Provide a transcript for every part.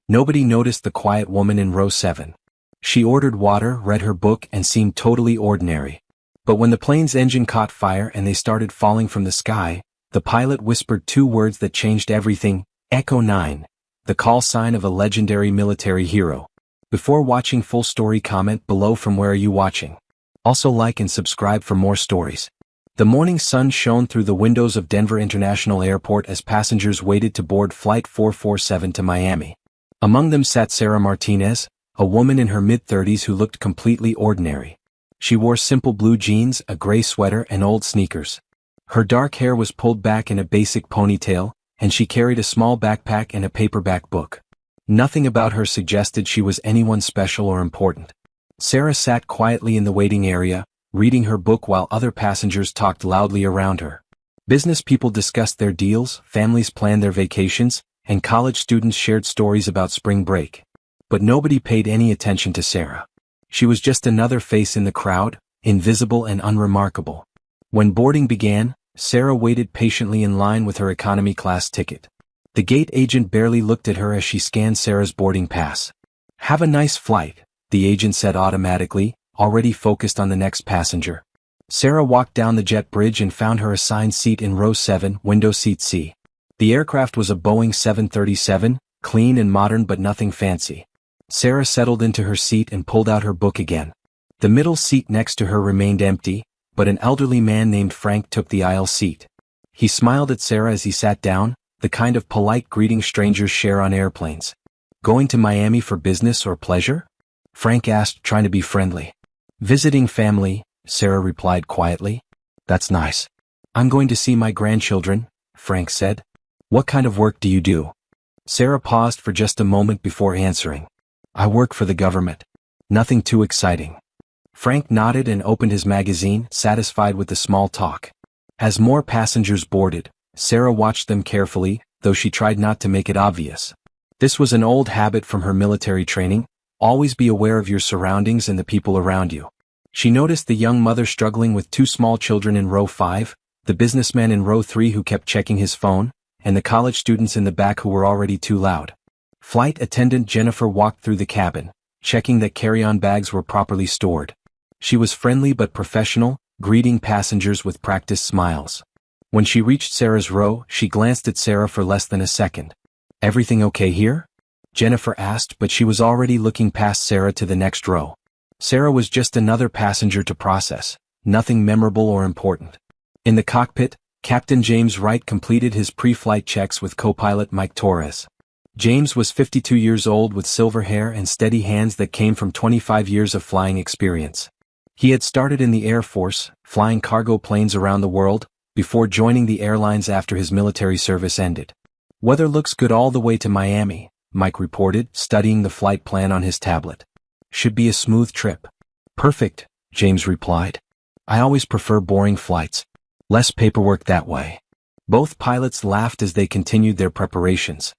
Nobody noticed the quiet woman in row 7. She ordered water, read her book, and seemed totally ordinary. But when the plane's engine caught fire and they started falling from the sky, the pilot whispered 2 words that changed everything: Echo 9, the call sign of a legendary military hero. Before watching full story, comment below from where are you watching. Also like and subscribe for more stories. The morning sun shone through the windows of Denver International Airport as passengers waited to board Flight 447 to Miami. Among them sat Sarah Martinez, a woman in her mid-30s who looked completely ordinary. She wore simple blue jeans, a gray sweater, and old sneakers. Her dark hair was pulled back in a basic ponytail, and she carried a small backpack and a paperback book. Nothing about her suggested she was anyone special or important. Sarah sat quietly in the waiting area, reading her book while other passengers talked loudly around her. Business people discussed their deals, families planned their vacations, and college students shared stories about spring break. But nobody paid any attention to Sarah. She was just another face in the crowd, invisible and unremarkable. When boarding began, Sarah waited patiently in line with her economy class ticket. The gate agent barely looked at her as she scanned Sarah's boarding pass. "Have a nice flight," the agent said automatically, already focused on the next passenger. Sarah walked down the jet bridge and found her assigned seat in row 7, window seat C. The aircraft was a Boeing 737, clean and modern but nothing fancy. Sarah settled into her seat and pulled out her book again. The middle seat next to her remained empty, but an elderly man named Frank took the aisle seat. He smiled at Sarah as he sat down, the kind of polite greeting strangers share on airplanes. "Going to Miami for business or pleasure?" Frank asked, trying to be friendly. "Visiting family," Sarah replied quietly. "That's nice." "I'm going to see my grandchildren," Frank said. "What kind of work do you do?" Sarah paused for just a moment before answering. "I work for the government." "Nothing too exciting." Frank nodded and opened his magazine, satisfied with the small talk. As more passengers boarded, Sarah watched them carefully, though she tried not to make it obvious. This was an old habit from her military training: always be aware of your surroundings and the people around you. She noticed the young mother struggling with 2 small children in row 5, the businessman in row 3 who kept checking his phone, and the college students in the back who were already too loud. Flight attendant Jennifer walked through the cabin, checking that carry-on bags were properly stored. She was friendly but professional, greeting passengers with practiced smiles. When she reached Sarah's row, she glanced at Sarah for less than a second. "Everything okay here?" Jennifer asked, but she was already looking past Sarah to the next row. Sarah was just another passenger to process, nothing memorable or important. In the cockpit, Captain James Wright completed his pre-flight checks with co-pilot Mike Torres. James was 52 years old with silver hair and steady hands that came from 25 years of flying experience. He had started in the Air Force, flying cargo planes around the world, before joining the airlines after his military service ended. "Weather looks good all the way to Miami," Mike reported, studying the flight plan on his tablet. "Should be a smooth trip." "Perfect," James replied. "I always prefer boring flights. Less paperwork that way." Both pilots laughed as they continued their preparations.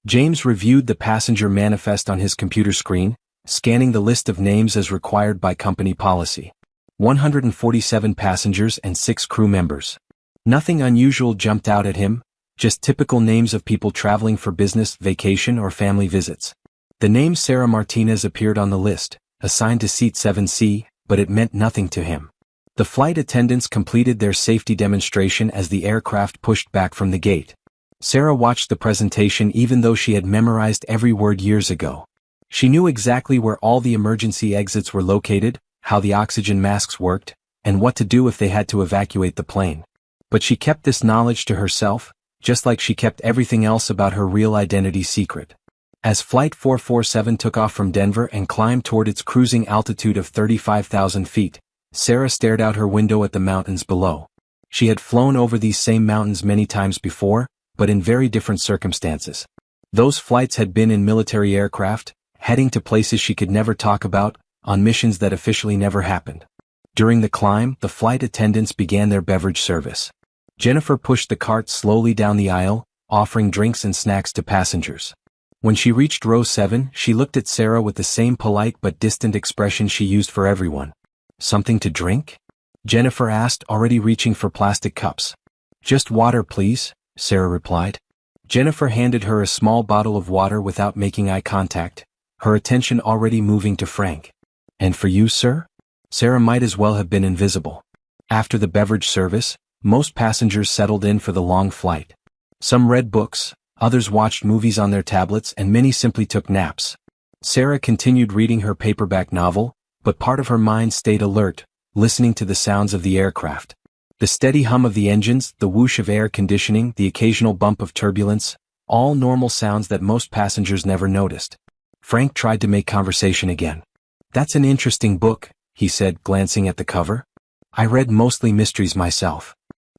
James reviewed the passenger manifest on his computer screen, scanning the list of names as required by company policy. 147 passengers and 6 crew members. Nothing unusual jumped out at him, just typical names of people traveling for business, vacation, or family visits. The name Sarah Martinez appeared on the list, assigned to seat 7C, but it meant nothing to him. The flight attendants completed their safety demonstration as the aircraft pushed back from the gate. Sarah watched the presentation even though she had memorized every word years ago. She knew exactly where all the emergency exits were located, how the oxygen masks worked, and what to do if they had to evacuate the plane. But she kept this knowledge to herself, just like she kept everything else about her real identity secret. As Flight 447 took off from Denver and climbed toward its cruising altitude of 35,000 feet, Sarah stared out her window at the mountains below. She had flown over these same mountains many times before, but in very different circumstances. Those flights had been in military aircraft, heading to places she could never talk about, on missions that officially never happened. During the climb, the flight attendants began their beverage service. Jennifer pushed the cart slowly down the aisle, offering drinks and snacks to passengers. When she reached row 7, she looked at Sarah with the same polite but distant expression she used for everyone. "Something to drink?" Jennifer asked, already reaching for plastic cups. "Just water, please," Sarah replied. Jennifer handed her a small bottle of water without making eye contact, her attention already moving to Frank. "And for you, sir?" Sarah might as well have been invisible. After the beverage service, most passengers settled in for the long flight. Some read books, others watched movies on their tablets, and many simply took naps. Sarah continued reading her paperback novel, but part of her mind stayed alert, listening to the sounds of the aircraft. The steady hum of the engines, the whoosh of air conditioning, the occasional bump of turbulence, all normal sounds that most passengers never noticed. Frank tried to make conversation again. "That's an interesting book," he said, glancing at the cover. "I read mostly mysteries myself."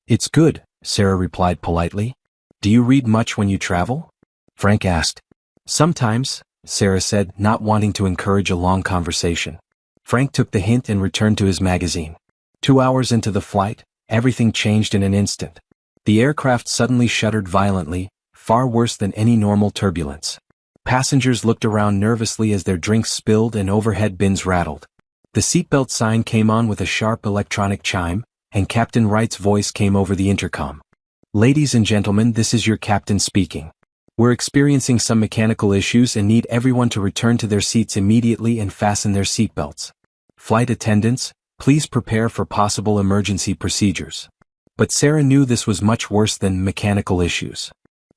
"It's good," Sarah replied politely. "Do you read much when you travel?" Frank asked. "Sometimes," Sarah said, not wanting to encourage a long conversation. Frank took the hint and returned to his magazine. 2 hours into the flight, everything changed in an instant. The aircraft suddenly shuddered violently, far worse than any normal turbulence. Passengers looked around nervously as their drinks spilled and overhead bins rattled. The seatbelt sign came on with a sharp electronic chime, and Captain Wright's voice came over the intercom. "Ladies and gentlemen, this is your captain speaking. We're experiencing some mechanical issues and need everyone to return to their seats immediately and fasten their seatbelts. Flight attendants, please prepare for possible emergency procedures." But Sarah knew this was much worse than mechanical issues.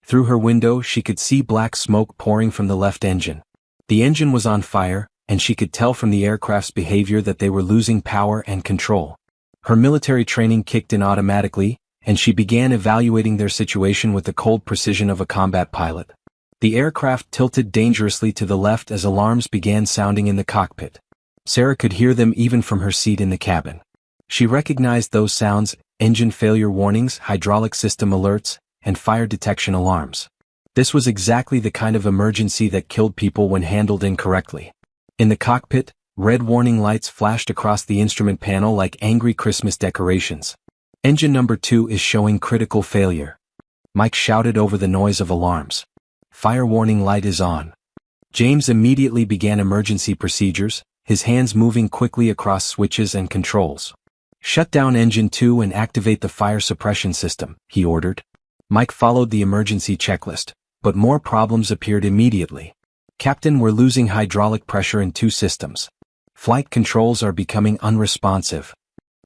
Through her window she could see black smoke pouring from the left engine. The engine was on fire, and she could tell from the aircraft's behavior that they were losing power and control. Her military training kicked in automatically, and she began evaluating their situation with the cold precision of a combat pilot. The aircraft tilted dangerously to the left as alarms began sounding in the cockpit. Sarah could hear them even from her seat in the cabin. She recognized those sounds: engine failure warnings, hydraulic system alerts, and fire detection alarms. This was exactly the kind of emergency that killed people when handled incorrectly. In the cockpit, red warning lights flashed across the instrument panel like angry Christmas decorations. "Engine number 2 is showing critical failure," Mike shouted over the noise of alarms. "Fire warning light is on." James immediately began emergency procedures, his hands moving quickly across switches and controls. "Shut down engine 2 and activate the fire suppression system," he ordered. Mike followed the emergency checklist, but more problems appeared immediately. "Captain, we're losing hydraulic pressure in 2 systems. Flight controls are becoming unresponsive."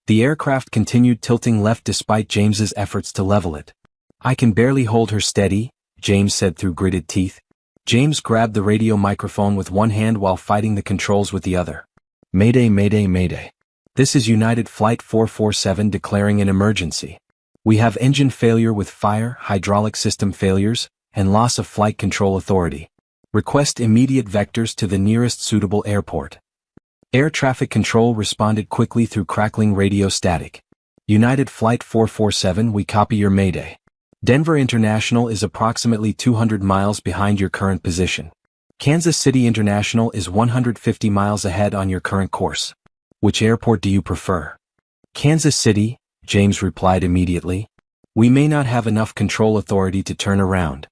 The aircraft continued tilting left despite James's efforts to level it. "I can barely hold her steady," James said through gritted teeth. James grabbed the radio microphone with one hand while fighting the controls with the other. "Mayday, mayday, mayday. This is United Flight 447 declaring an emergency. We have engine failure with fire, hydraulic system failures, and loss of flight control authority. Request immediate vectors to the nearest suitable airport." Air traffic control responded quickly through crackling radio static. "United Flight 447, we copy your mayday. Denver International is approximately 200 miles behind your current position. Kansas City International is 150 miles ahead on your current course. Which airport do you prefer?" "Kansas City," James replied immediately. "We may not have enough control authority to turn around."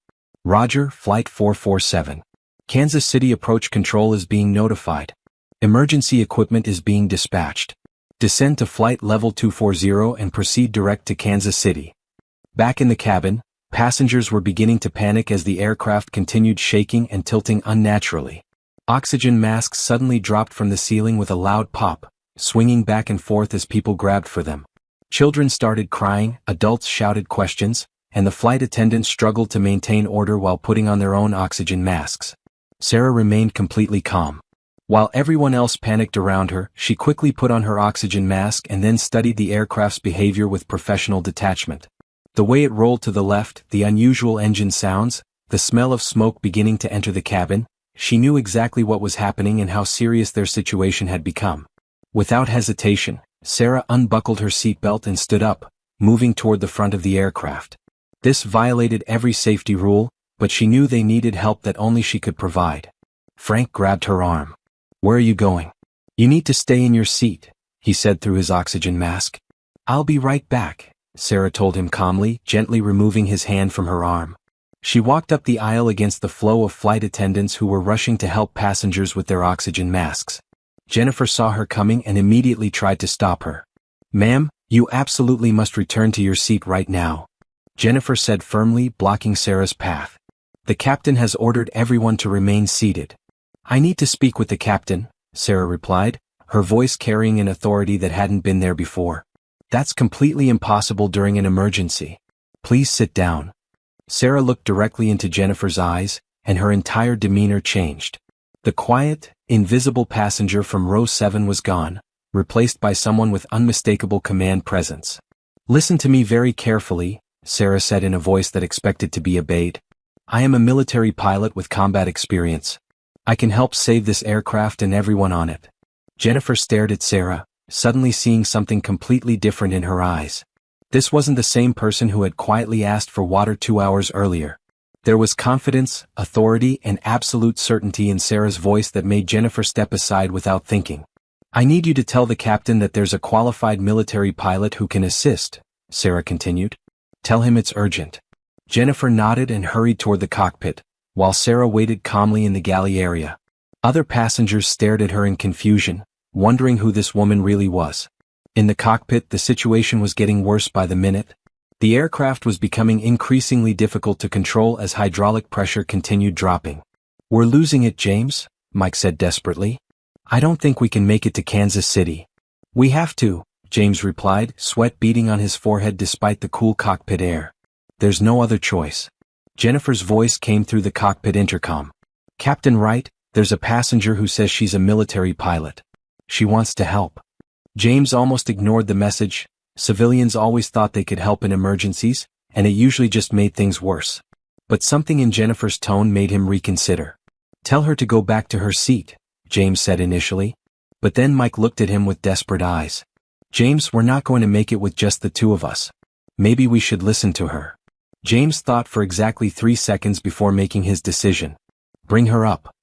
"Roger, Flight 447. Kansas City approach control is being notified. Emergency equipment is being dispatched. Descend to flight level 240 and proceed direct to Kansas City." Back in the cabin, passengers were beginning to panic as the aircraft continued shaking and tilting unnaturally. Oxygen masks suddenly dropped from the ceiling with a loud pop, swinging back and forth as people grabbed for them. Children started crying, adults shouted questions, and the flight attendants struggled to maintain order while putting on their own oxygen masks. Sarah remained completely calm. While everyone else panicked around her, she quickly put on her oxygen mask and then studied the aircraft's behavior with professional detachment. The way it rolled to the left, the unusual engine sounds, the smell of smoke beginning to enter the cabin, she knew exactly what was happening and how serious their situation had become. Without hesitation, Sarah unbuckled her seatbelt and stood up, moving toward the front of the aircraft. This violated every safety rule, but she knew they needed help that only she could provide. Frank grabbed her arm. "Where are you going?" "You need to stay in your seat," he said through his oxygen mask. "I'll be right back," Sarah told him calmly, gently removing his hand from her arm. She walked up the aisle against the flow of flight attendants who were rushing to help passengers with their oxygen masks. Jennifer saw her coming and immediately tried to stop her. "Ma'am, you absolutely must return to your seat right now." Jennifer said firmly, blocking Sarah's path. The captain has ordered everyone to remain seated. I need to speak with the captain, Sarah replied, her voice carrying an authority that hadn't been there before. That's completely impossible during an emergency. Please sit down. Sarah looked directly into Jennifer's eyes, and her entire demeanor changed. The quiet, invisible passenger from row 7 was gone, replaced by someone with unmistakable command presence. Listen to me very carefully, Sarah said in a voice that expected to be obeyed. I am a military pilot with combat experience. I can help save this aircraft and everyone on it. Jennifer stared at Sarah, suddenly seeing something completely different in her eyes. This wasn't the same person who had quietly asked for water 2 hours earlier. There was confidence, authority, and absolute certainty in Sarah's voice that made Jennifer step aside without thinking. I need you to tell the captain that there's a qualified military pilot who can assist, Sarah continued. Tell him it's urgent. Jennifer nodded and hurried toward the cockpit, while Sarah waited calmly in the galley area. Other passengers stared at her in confusion, wondering who this woman really was. In the cockpit, the situation was getting worse by the minute. The aircraft was becoming increasingly difficult to control as hydraulic pressure continued dropping. We're losing it, James, Mike said desperately. I don't think we can make it to Kansas City. We have to, James replied, sweat beading on his forehead despite the cool cockpit air. There's no other choice. Jennifer's voice came through the cockpit intercom. Captain Wright, there's a passenger who says she's a military pilot. She wants to help. James almost ignored the message. Civilians always thought they could help in emergencies, and it usually just made things worse. But something in Jennifer's tone made him reconsider. Tell her to go back to her seat, James said initially. But then Mike looked at him with desperate eyes. James, we're not going to make it with just the two of us. Maybe we should listen to her. James thought for exactly 3 seconds before making his decision. Bring her up.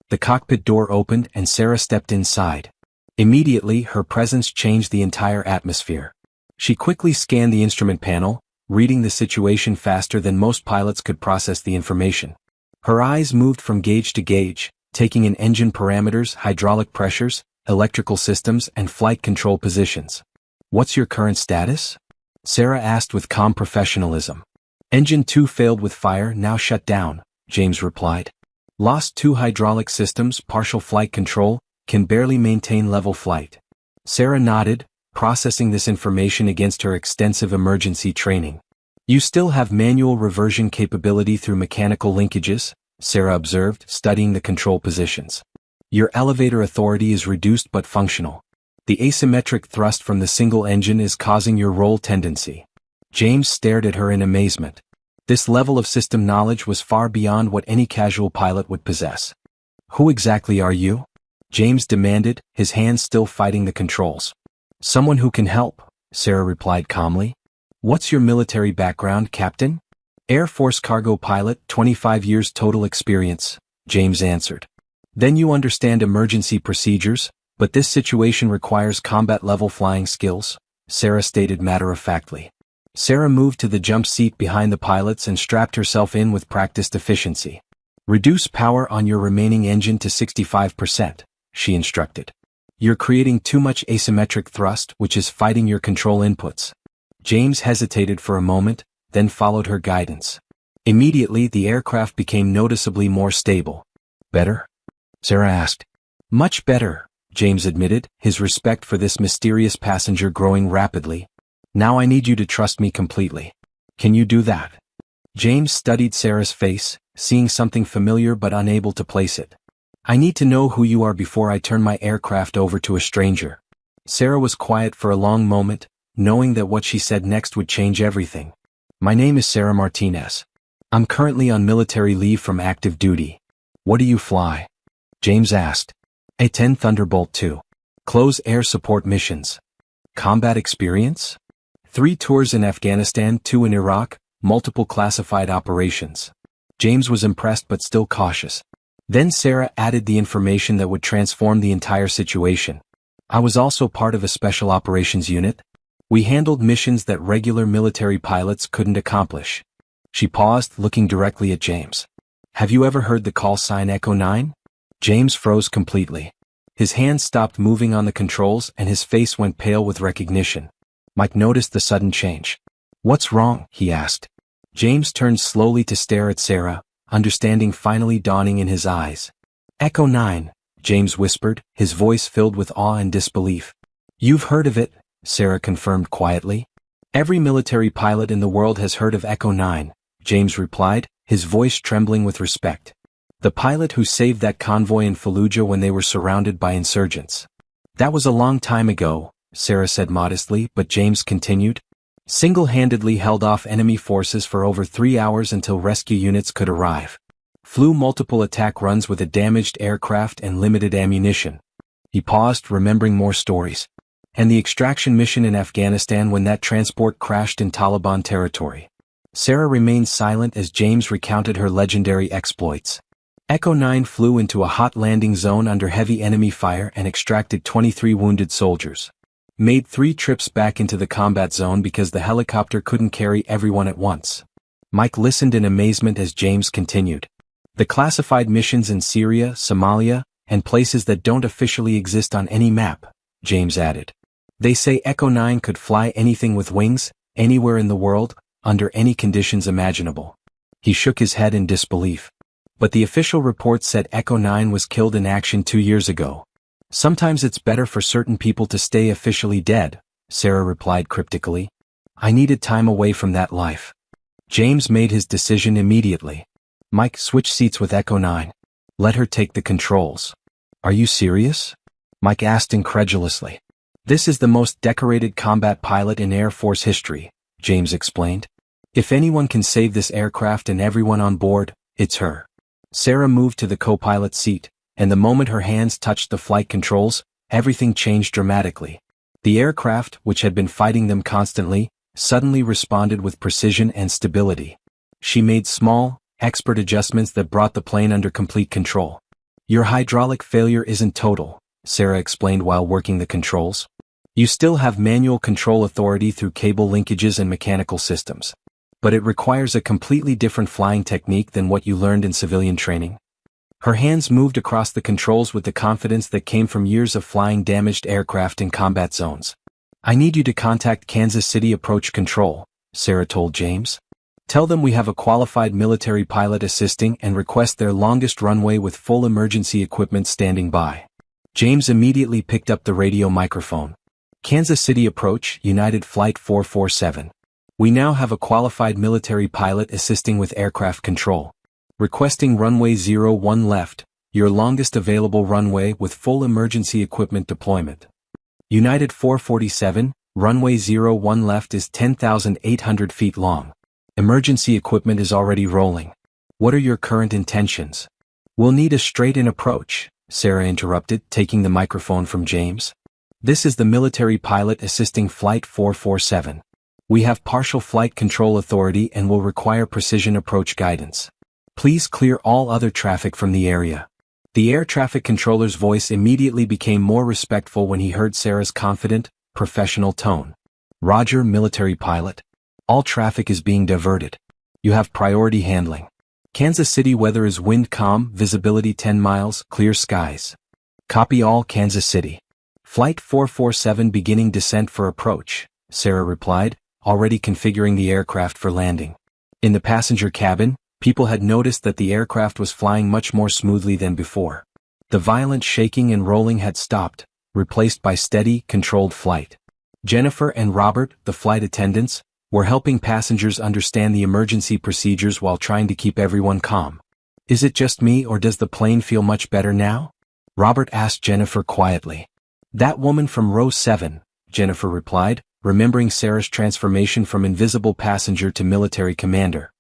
The cockpit door opened and Sarah stepped inside. Immediately, her presence changed the entire atmosphere. She quickly scanned the instrument panel, reading the situation faster than most pilots could process the information. Her eyes moved from gauge to gauge, taking in engine parameters, hydraulic pressures, electrical systems, and flight control positions. What's your current status? Sarah asked with calm professionalism. Engine 2 failed with fire, now shut down, James replied. Lost 2 hydraulic systems, partial flight control, can barely maintain level flight. Sarah nodded, processing this information against her extensive emergency training. You still have manual reversion capability through mechanical linkages, Sarah observed, studying the control positions. Your elevator authority is reduced but functional. The asymmetric thrust from the single engine is causing your roll tendency. James stared at her in amazement. This level of system knowledge was far beyond what any casual pilot would possess. Who exactly are you? James demanded, his hands still fighting the controls. Someone who can help, Sarah replied calmly. What's your military background, Captain? Air Force cargo pilot, 25 years total experience, James answered. Then you understand emergency procedures, but this situation requires combat-level flying skills, Sarah stated matter-of-factly. Sarah moved to the jump seat behind the pilots and strapped herself in with practiced efficiency. Reduce power on your remaining engine to 65%, she instructed. You're creating too much asymmetric thrust, which is fighting your control inputs. James hesitated for a moment, then followed her guidance. Immediately, the aircraft became noticeably more stable. Better? Sarah asked. Much better, James admitted, his respect for this mysterious passenger growing rapidly. Now I need you to trust me completely. Can you do that? James studied Sarah's face, seeing something familiar but unable to place it. I need to know who you are before I turn my aircraft over to a stranger. Sarah was quiet for a long moment, knowing that what she said next would change everything. My name is Sarah Martinez. I'm currently on military leave from active duty. What do you fly? James asked. A-10 Thunderbolt II. Close air support missions. Combat experience? 3 tours in Afghanistan, 2 in Iraq, multiple classified operations. James was impressed but still cautious. Then Sarah added the information that would transform the entire situation. I was also part of a special operations unit. We handled missions that regular military pilots couldn't accomplish. She paused, looking directly at James. Have you ever heard the call sign Echo 9? James froze completely. His hands stopped moving on the controls and his face went pale with recognition. Mike noticed the sudden change. What's wrong? He asked. James turned slowly to stare at Sarah, understanding finally dawning in his eyes. Echo 9, James whispered, his voice filled with awe and disbelief. You've heard of it, Sarah confirmed quietly. Every military pilot in the world has heard of Echo 9, James replied, his voice trembling with respect. The pilot who saved that convoy in Fallujah when they were surrounded by insurgents. That was a long time ago, Sarah said modestly, but James continued. Single-handedly held off enemy forces for over 3 hours until rescue units could arrive. Flew multiple attack runs with a damaged aircraft and limited ammunition. He paused, remembering more stories. And the extraction mission in Afghanistan when that transport crashed in Taliban territory. Sarah remained silent as James recounted her legendary exploits. Echo 9 flew into a hot landing zone under heavy enemy fire and extracted 23 wounded soldiers. Made 3 trips back into the combat zone because the helicopter couldn't carry everyone at once. Mike listened in amazement as James continued. The classified missions in Syria, Somalia, and places that don't officially exist on any map, James added. They say Echo 9 could fly anything with wings, anywhere in the world, under any conditions imaginable. He shook his head in disbelief. But the official report said Echo 9 was killed in action 2 years ago. Sometimes it's better for certain people to stay officially dead, Sarah replied cryptically. I needed time away from that life. James made his decision immediately. Mike, switch seats with Echo 9. Let her take the controls. Are you serious? Mike asked incredulously. This is the most decorated combat pilot in Air Force history, James explained. If anyone can save this aircraft and everyone on board, it's her. Sarah moved to the co-pilot seat, and the moment her hands touched the flight controls, everything changed dramatically. The aircraft, which had been fighting them constantly, suddenly responded with precision and stability. She made small, expert adjustments that brought the plane under complete control. Your hydraulic failure isn't total, Sarah explained while working the controls. You still have manual control authority through cable linkages and mechanical systems. But it requires a completely different flying technique than what you learned in civilian training. Her hands moved across the controls with the confidence that came from years of flying damaged aircraft in combat zones. I need you to contact Kansas City Approach Control, Sarah told James. Tell them we have a qualified military pilot assisting and request their longest runway with full emergency equipment standing by. James immediately picked up the radio microphone. Kansas City Approach, United Flight 447. We now have a qualified military pilot assisting with aircraft control. Requesting runway 01 left, your longest available runway with full emergency equipment deployment. United 447, runway 01 left is 10,800 feet long. Emergency equipment is already rolling. What are your current intentions? We'll need a straight-in approach, Sarah interrupted, taking the microphone from James. This is the military pilot assisting Flight 447. We have partial flight control authority and will require precision approach guidance. Please clear all other traffic from the area. The air traffic controller's voice immediately became more respectful when he heard Sarah's confident, professional tone. Roger, military pilot. All traffic is being diverted. You have priority handling. Kansas City weather is wind calm, visibility 10 miles, clear skies. Copy all, Kansas City. Flight 447 beginning descent for approach, Sarah replied, already configuring the aircraft for landing. In the passenger cabin, people had noticed that the aircraft was flying much more smoothly than before. The violent shaking and rolling had stopped, replaced by steady, controlled flight. Jennifer and Robert, the flight attendants, were helping passengers understand the emergency procedures while trying to keep everyone calm. Is it just me or does the plane feel much better now? Robert asked Jennifer quietly. That woman from row 7, Jennifer replied, remembering Sarah's transformation from invisible passenger to military commander.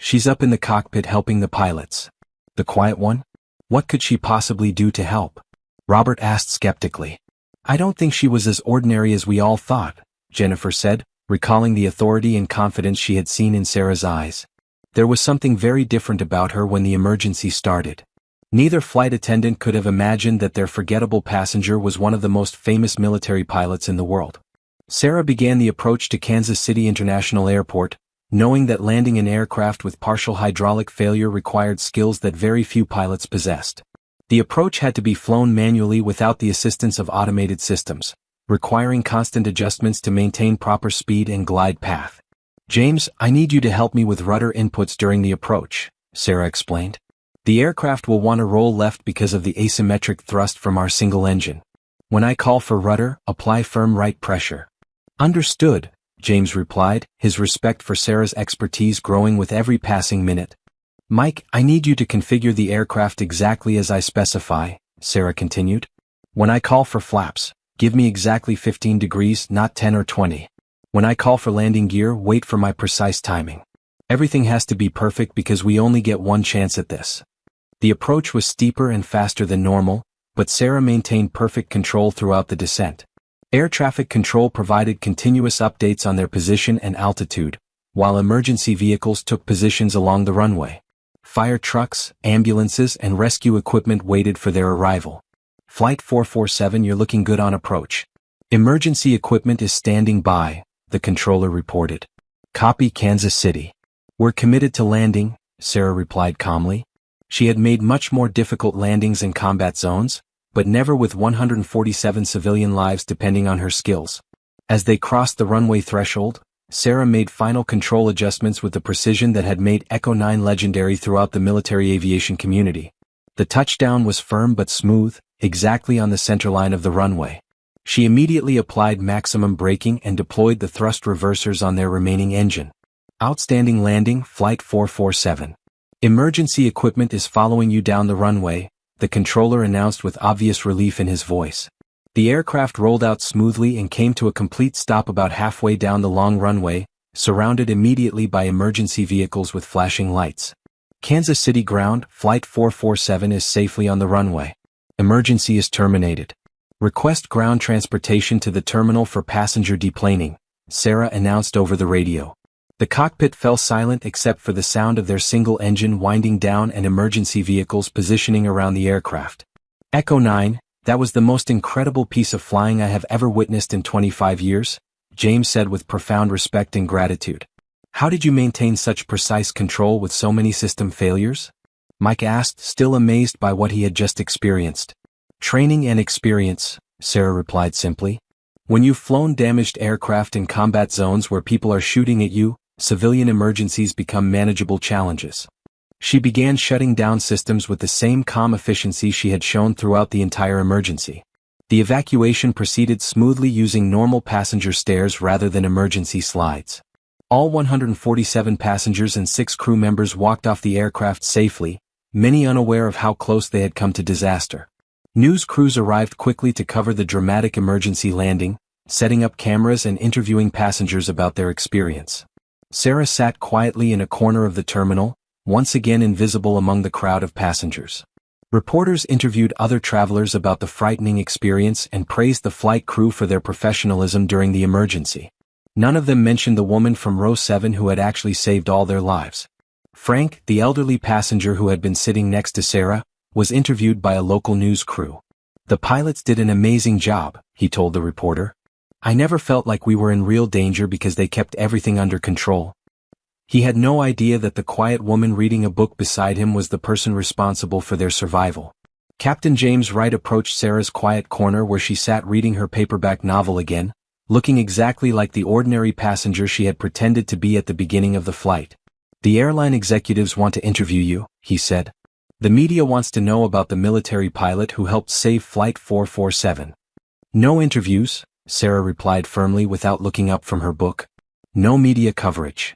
She's up in the cockpit helping the pilots. The quiet one? What could she possibly do to help? Robert asked skeptically. I don't think she was as ordinary as we all thought, Jennifer said, recalling the authority and confidence she had seen in Sarah's eyes. There was something very different about her when the emergency started. Neither flight attendant could have imagined that their forgettable passenger was one of the most famous military pilots in the world. Sarah began the approach to Kansas City International Airport, knowing that landing an aircraft with partial hydraulic failure required skills that very few pilots possessed. The approach had to be flown manually without the assistance of automated systems, requiring constant adjustments to maintain proper speed and glide path. James, I need you to help me with rudder inputs during the approach, Sarah explained. The aircraft will want to roll left because of the asymmetric thrust from our single engine. When I call for rudder, apply firm right pressure. Understood, James replied, his respect for Sarah's expertise growing with every passing minute. Mike, I need you to configure the aircraft exactly as I specify, Sarah continued. When I call for flaps, give me exactly 15 degrees, not 10 or 20. When I call for landing gear, wait for my precise timing. Everything has to be perfect because we only get one chance at this. The approach was steeper and faster than normal, but Sarah maintained perfect control throughout the descent. Air traffic control provided continuous updates on their position and altitude, while emergency vehicles took positions along the runway. Fire trucks, ambulances, and rescue equipment waited for their arrival. Flight 447, you're looking good on approach. Emergency equipment is standing by, the controller reported. Copy, Kansas City. We're committed to landing, Sarah replied calmly. She had made much more difficult landings in combat zones, but never with 147 civilian lives depending on her skills. As they crossed the runway threshold, Sarah made final control adjustments with the precision that had made Echo 9 legendary throughout the military aviation community. The touchdown was firm but smooth, exactly on the centerline of the runway. She immediately applied maximum braking and deployed the thrust reversers on their remaining engine. Outstanding landing, Flight 447. Emergency equipment is following you down the runway, the controller announced with obvious relief in his voice. The aircraft rolled out smoothly and came to a complete stop about halfway down the long runway, surrounded immediately by emergency vehicles with flashing lights. Kansas City ground, Flight 447 is safely on the runway. Emergency is terminated. Request ground transportation to the terminal for passenger deplaning, Sarah announced over the radio. The cockpit fell silent except for the sound of their single engine winding down and emergency vehicles positioning around the aircraft. Echo 9, that was the most incredible piece of flying I have ever witnessed in 25 years, James said with profound respect and gratitude. How did you maintain such precise control with so many system failures? Mike asked, still amazed by what he had just experienced. Training and experience, Sarah replied simply. When you've flown damaged aircraft in combat zones where people are shooting at you, civilian emergencies become manageable challenges. She began shutting down systems with the same calm efficiency she had shown throughout the entire emergency. The evacuation proceeded smoothly using normal passenger stairs rather than emergency slides. All 147 passengers and 6 crew members walked off the aircraft safely, many unaware of how close they had come to disaster. News crews arrived quickly to cover the dramatic emergency landing, setting up cameras and interviewing passengers about their experience. Sarah sat quietly in a corner of the terminal, once again invisible among the crowd of passengers. Reporters interviewed other travelers about the frightening experience and praised the flight crew for their professionalism during the emergency. None of them mentioned the woman from row 7 who had actually saved all their lives. Frank, the elderly passenger who had been sitting next to Sarah, was interviewed by a local news crew. The pilots did an amazing job, he told the reporter. I never felt like we were in real danger because they kept everything under control. He had no idea that the quiet woman reading a book beside him was the person responsible for their survival. Captain James Wright approached Sarah's quiet corner where she sat reading her paperback novel again, looking exactly like the ordinary passenger she had pretended to be at the beginning of the flight. The airline executives want to interview you, he said. The media wants to know about the military pilot who helped save Flight 447. No interviews, Sarah replied firmly without looking up from her book. No media coverage.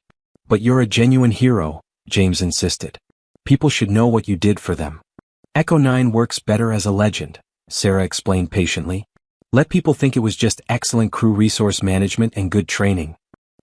But you're a genuine hero, James insisted. People should know what you did for them. Echo 9 works better as a legend, Sarah explained patiently. Let people think it was just excellent crew resource management and good training.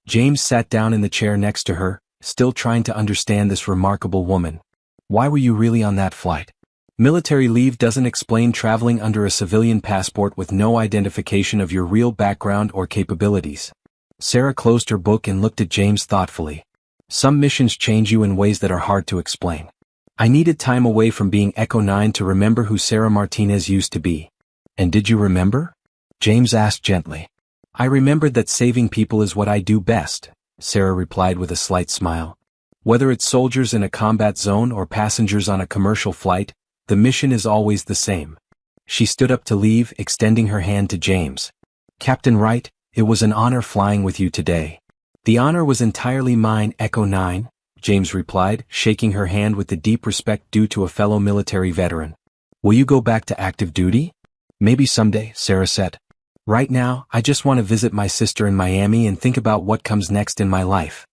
James sat down in the chair next to her, still trying to understand this remarkable woman. Why were you really on that flight? Military leave doesn't explain traveling under a civilian passport with no identification of your real background or capabilities. Sarah closed her book and looked at James thoughtfully. Some missions change you in ways that are hard to explain. I needed time away from being Echo 9 to remember who Sarah Martinez used to be. And did you remember? James asked gently. I remembered that saving people is what I do best, Sarah replied with a slight smile. Whether it's soldiers in a combat zone or passengers on a commercial flight, the mission is always the same. She stood up to leave, extending her hand to James. Captain Wright, it was an honor flying with you today. The honor was entirely mine, Echo 9, James replied, shaking her hand with the deep respect due to a fellow military veteran. Will you go back to active duty? Maybe someday, Sarah said. Right now, I just want to visit my sister in Miami and think about what comes next in my life.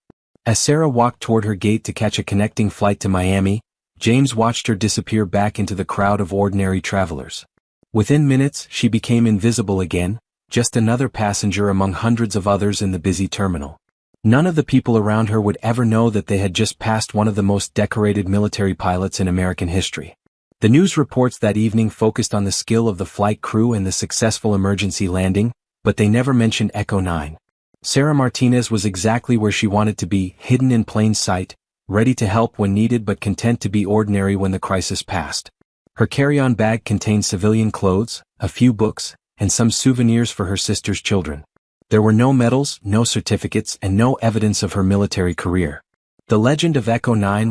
As Sarah walked toward her gate to catch a connecting flight to Miami, James watched her disappear back into the crowd of ordinary travelers. Within minutes, she became invisible again, just another passenger among hundreds of others in the busy terminal. None of the people around her would ever know that they had just passed one of the most decorated military pilots in American history. The news reports that evening focused on the skill of the flight crew and the successful emergency landing, but they never mentioned Echo 9. Sarah Martinez was exactly where she wanted to be, hidden in plain sight, ready to help when needed but content to be ordinary when the crisis passed. Her carry-on bag contained civilian clothes, a few books, and some souvenirs for her sister's children. There were no medals, no certificates, and no evidence of her military career. The legend of Echo 9